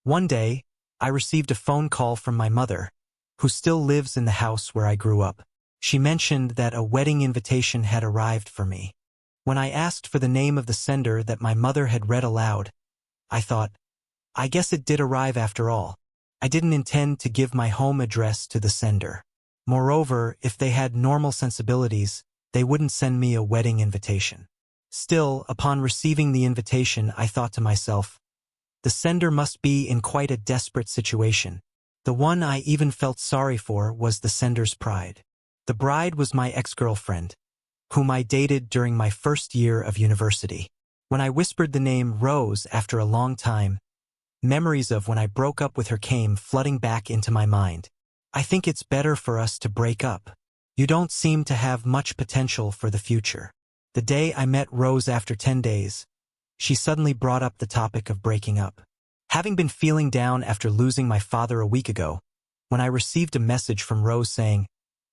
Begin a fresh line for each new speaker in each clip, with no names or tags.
One day, I received a phone call from my mother, who still lives in the house where I grew up. She mentioned that a wedding invitation had arrived for me. When I asked for the name of the sender that my mother had read aloud, I thought, I guess it did arrive after all. I didn't intend to give my home address to the sender. Moreover, if they had normal sensibilities, they wouldn't send me a wedding invitation. Still, upon receiving the invitation, I thought to myself, the sender must be in quite a desperate situation. The one I even felt sorry for was the sender's pride. The bride was my ex-girlfriend, whom I dated during my first year of university. When I whispered the name Rose after a long time, memories of when I broke up with her came flooding back into my mind. I think it's better for us to break up. You don't seem to have much potential for the future. The day I met Rose after 10 days, she suddenly brought up the topic of breaking up. Having been feeling down after losing my father a week ago, when I received a message from Rose saying,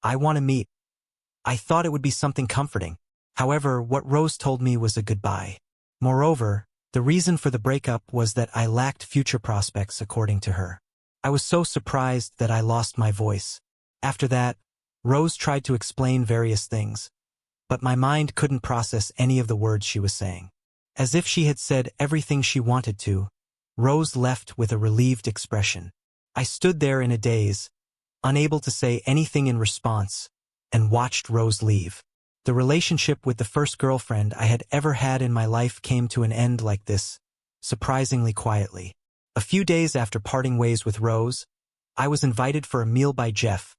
I want to meet, I thought it would be something comforting. However, what Rose told me was a goodbye. Moreover, the reason for the breakup was that I lacked future prospects, according to her. I was so surprised that I lost my voice. After that, Rose tried to explain various things, but my mind couldn't process any of the words she was saying. As if she had said everything she wanted to, Rose left with a relieved expression. I stood there in a daze, unable to say anything in response, and watched Rose leave. The relationship with the first girlfriend I had ever had in my life came to an end like this, surprisingly quietly. A few days after parting ways with Rose, I was invited for a meal by Jeff,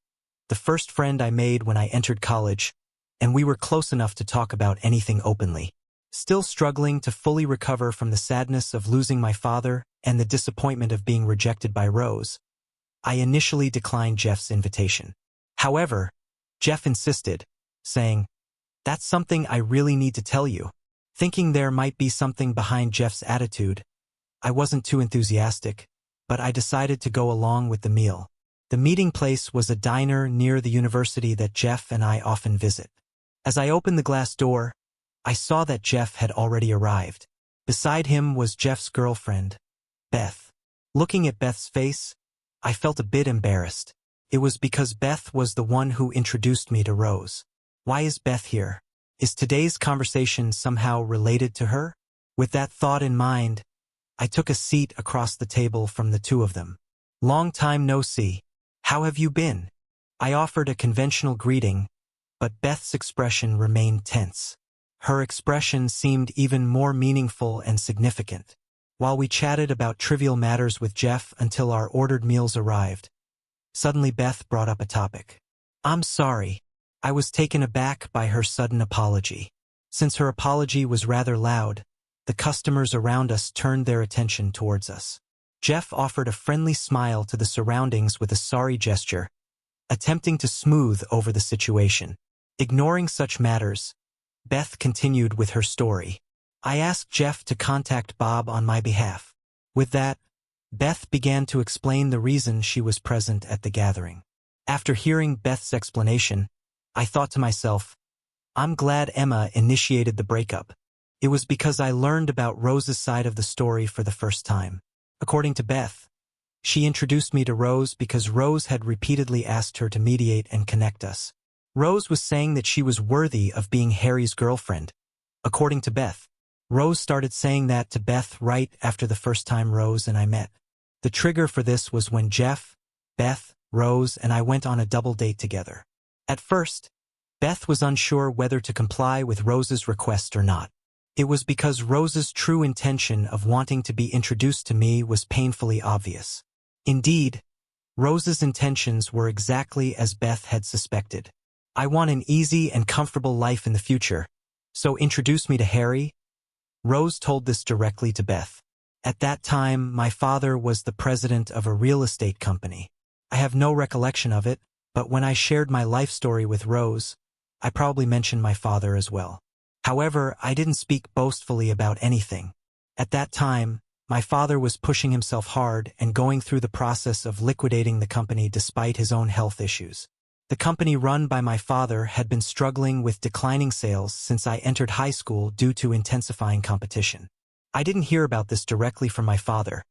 the first friend I made when I entered college, and we were close enough to talk about anything openly. Still struggling to fully recover from the sadness of losing my father and the disappointment of being rejected by Rose, I initially declined Jeff's invitation. However, Jeff insisted, saying, That's something I really need to tell you. Thinking there might be something behind Jeff's attitude, I wasn't too enthusiastic, but I decided to go along with the meal. The meeting place was a diner near the university that Jeff and I often visit. As I opened the glass door, I saw that Jeff had already arrived. Beside him was Jeff's girlfriend, Beth. Looking at Beth's face, I felt a bit embarrassed. It was because Beth was the one who introduced me to Rose. Why is Beth here? Is today's conversation somehow related to her? With that thought in mind, I took a seat across the table from the two of them. Long time no see. How have you been? I offered a conventional greeting, but Beth's expression remained tense. Her expression seemed even more meaningful and significant. While we chatted about trivial matters with Jeff until our ordered meals arrived, suddenly Beth brought up a topic. I'm sorry. I was taken aback by her sudden apology. Since her apology was rather loud, the customers around us turned their attention towards us. Jeff offered a friendly smile to the surroundings with a sorry gesture, attempting to smooth over the situation. Ignoring such matters, Beth continued with her story. I asked Jeff to contact Bob on my behalf. With that, Beth began to explain the reason she was present at the gathering. After hearing Beth's explanation, I thought to myself, I'm glad Emma initiated the breakup. It was because I learned about Rose's side of the story for the first time. According to Beth, she introduced me to Rose because Rose had repeatedly asked her to mediate and connect us. Rose was saying that she was worthy of being Harry's girlfriend. According to Beth, Rose started saying that to Beth right after the first time Rose and I met. The trigger for this was when Jeff, Beth, Rose, and I went on a double date together. At first, Beth was unsure whether to comply with Rose's request or not. It was because Rose's true intention of wanting to be introduced to me was painfully obvious. Indeed, Rose's intentions were exactly as Beth had suspected. I want an easy and comfortable life in the future, so introduce me to Harry. Rose told this directly to Beth. At that time, my father was the president of a real estate company. I have no recollection of it, but when I shared my life story with Rose, I probably mentioned my father as well. However, I didn't speak boastfully about anything. At that time, my father was pushing himself hard and going through the process of liquidating the company despite his own health issues. The company run by my father had been struggling with declining sales since I entered high school due to intensifying competition. I didn't hear about this directly from my father.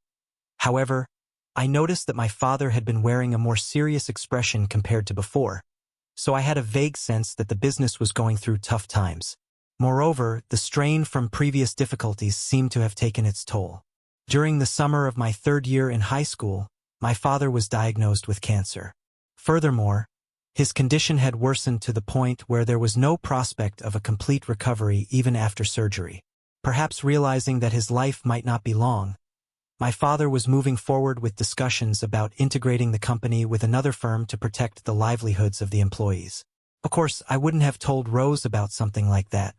However, I noticed that my father had been wearing a more serious expression compared to before, so I had a vague sense that the business was going through tough times. Moreover, the strain from previous difficulties seemed to have taken its toll. During the summer of my third year in high school, my father was diagnosed with cancer. Furthermore, his condition had worsened to the point where there was no prospect of a complete recovery even after surgery. Perhaps realizing that his life might not be long, my father was moving forward with discussions about integrating the company with another firm to protect the livelihoods of the employees. Of course, I wouldn't have told Rose about something like that.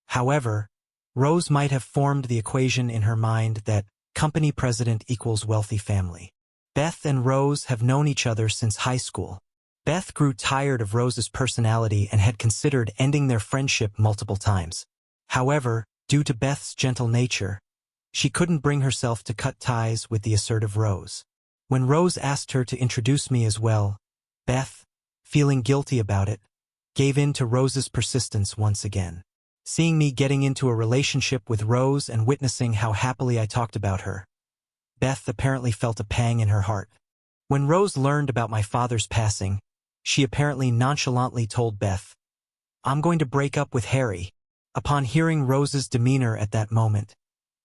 However, Rose might have formed the equation in her mind that company president equals wealthy family. Beth and Rose have known each other since high school. Beth grew tired of Rose's personality and had considered ending their friendship multiple times. However, due to Beth's gentle nature, she couldn't bring herself to cut ties with the assertive Rose. When Rose asked her to introduce me as well, Beth, feeling guilty about it, gave in to Rose's persistence once again. Seeing me getting into a relationship with Rose and witnessing how happily I talked about her, Beth apparently felt a pang in her heart. When Rose learned about my father's passing, she apparently nonchalantly told Beth, "I'm going to break up with Harry." Upon hearing Rose's demeanor at that moment,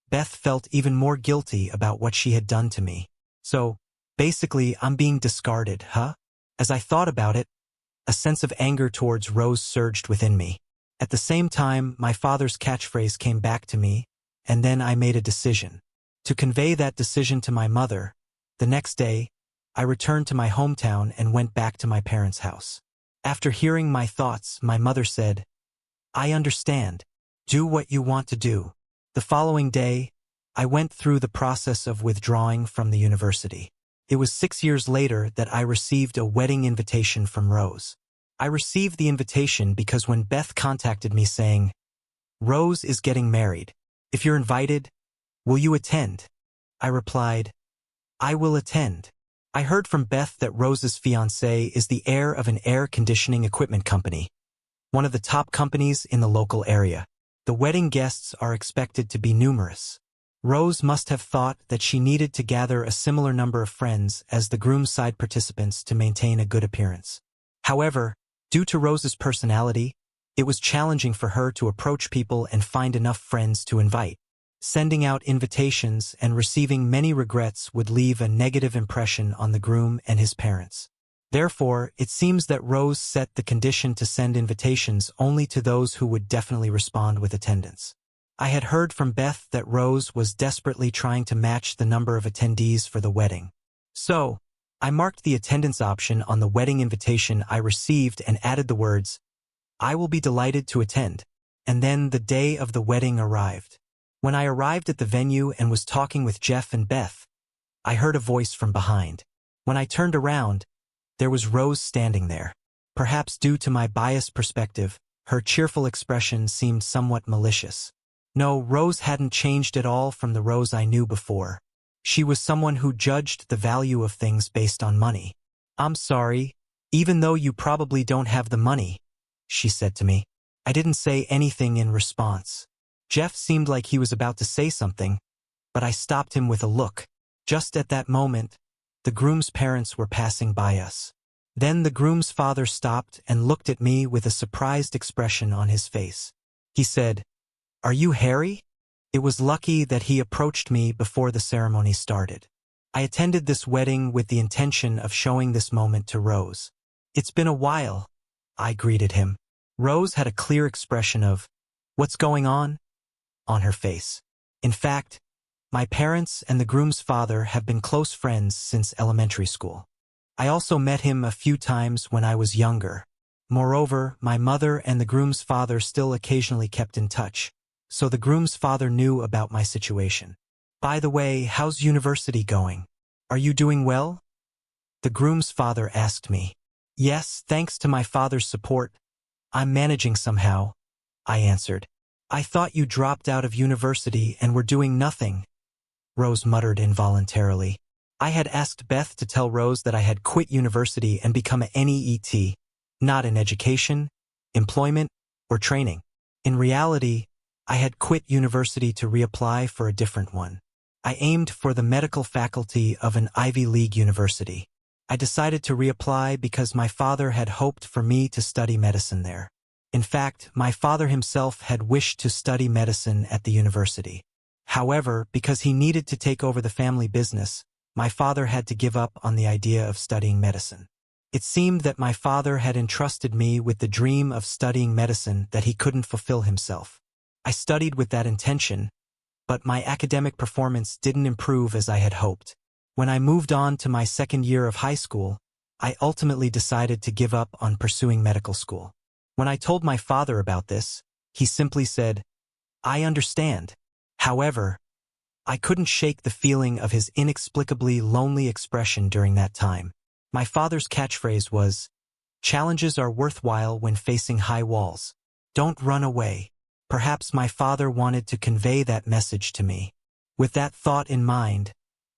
Beth felt even more guilty about what she had done to me. So, basically, I'm being discarded, huh? As I thought about it, a sense of anger towards Rose surged within me. At the same time, my father's catchphrase came back to me, and then I made a decision. To convey that decision to my mother, the next day, I returned to my hometown and went back to my parents' house. After hearing my thoughts, my mother said, "I understand. Do what you want to do." The following day, I went through the process of withdrawing from the university. It was 6 years later that I received a wedding invitation from Rose. I received the invitation because when Beth contacted me saying, "Rose is getting married. If you're invited, will you attend?" I replied, "I will attend." I heard from Beth that Rose's fiancé is the heir of an air conditioning equipment company, one of the top companies in the local area. The wedding guests are expected to be numerous. Rose must have thought that she needed to gather a similar number of friends as the groom's side participants to maintain a good appearance. However, due to Rose's personality, it was challenging for her to approach people and find enough friends to invite. Sending out invitations and receiving many regrets would leave a negative impression on the groom and his parents. Therefore, it seems that Rose set the condition to send invitations only to those who would definitely respond with attendance. I had heard from Beth that Rose was desperately trying to match the number of attendees for the wedding. So, I marked the attendance option on the wedding invitation I received and added the words, "I will be delighted to attend." And then the day of the wedding arrived. When I arrived at the venue and was talking with Jeff and Beth, I heard a voice from behind. When I turned around, there was Rose standing there. Perhaps due to my biased perspective, her cheerful expression seemed somewhat malicious. No, Rose hadn't changed at all from the Rose I knew before. She was someone who judged the value of things based on money. "I'm sorry, even though you probably don't have the money," she said to me. I didn't say anything in response. Jeff seemed like he was about to say something, but I stopped him with a look. Just at that moment, the groom's parents were passing by us. Then the groom's father stopped and looked at me with a surprised expression on his face. He said, "Are you Harry?" It was lucky that he approached me before the ceremony started. I attended this wedding with the intention of showing this moment to Rose. "It's been a while," I greeted him. Rose had a clear expression of, "What's going on?" on her face. In fact, my parents and the groom's father have been close friends since elementary school. I also met him a few times when I was younger. Moreover, my mother and the groom's father still occasionally kept in touch, so the groom's father knew about my situation. "By the way, how's university going? Are you doing well?" the groom's father asked me. "Yes, thanks to my father's support. I'm managing somehow," I answered. "I thought you dropped out of university and were doing nothing," Rose muttered involuntarily. I had asked Beth to tell Rose that I had quit university and become an NEET, not in education, employment, or training. In reality, I had quit university to reapply for a different one. I aimed for the medical faculty of an Ivy League university. I decided to reapply because my father had hoped for me to study medicine there. In fact, my father himself had wished to study medicine at the university. However, because he needed to take over the family business, my father had to give up on the idea of studying medicine. It seemed that my father had entrusted me with the dream of studying medicine that he couldn't fulfill himself. I studied with that intention, but my academic performance didn't improve as I had hoped. When I moved on to my second year of high school, I ultimately decided to give up on pursuing medical school. When I told my father about this, he simply said, "I understand." However, I couldn't shake the feeling of his inexplicably lonely expression during that time. My father's catchphrase was, "Challenges are worthwhile when facing high walls. Don't run away." Perhaps my father wanted to convey that message to me. With that thought in mind,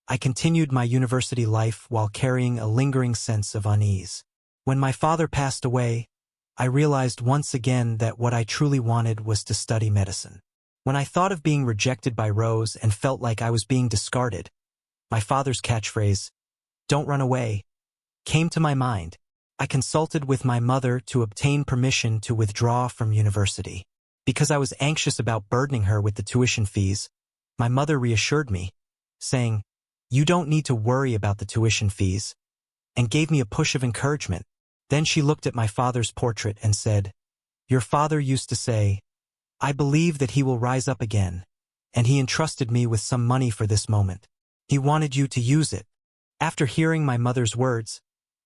I continued my university life while carrying a lingering sense of unease. When my father passed away, I realized once again that what I truly wanted was to study medicine. When I thought of being rejected by Rose and felt like I was being discarded, my father's catchphrase, "Don't run away," came to my mind. I consulted with my mother to obtain permission to withdraw from university. Because I was anxious about burdening her with the tuition fees, my mother reassured me, saying, "You don't need to worry about the tuition fees," and gave me a push of encouragement. Then she looked at my father's portrait and said, "Your father used to say, 'I believe that he will rise up again,' and he entrusted me with some money for this moment. He wanted you to use it." After hearing my mother's words,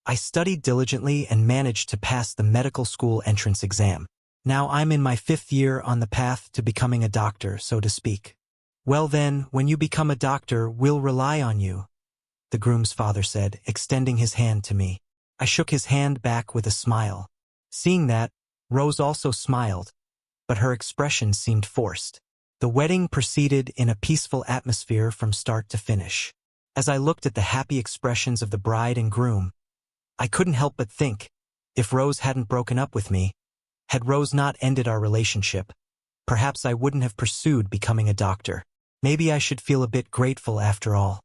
I studied diligently and managed to pass the medical school entrance exam. Now I'm in my 5th year on the path to becoming a doctor, so to speak. "Well then, when you become a doctor, we'll rely on you," the groom's father said, extending his hand to me. I shook his hand back with a smile. Seeing that, Rose also smiled, but her expression seemed forced. The wedding proceeded in a peaceful atmosphere from start to finish. As I looked at the happy expressions of the bride and groom, I couldn't help but think, if Rose hadn't broken up with me, had Rose not ended our relationship, perhaps I wouldn't have pursued becoming a doctor. Maybe I should feel a bit grateful after all.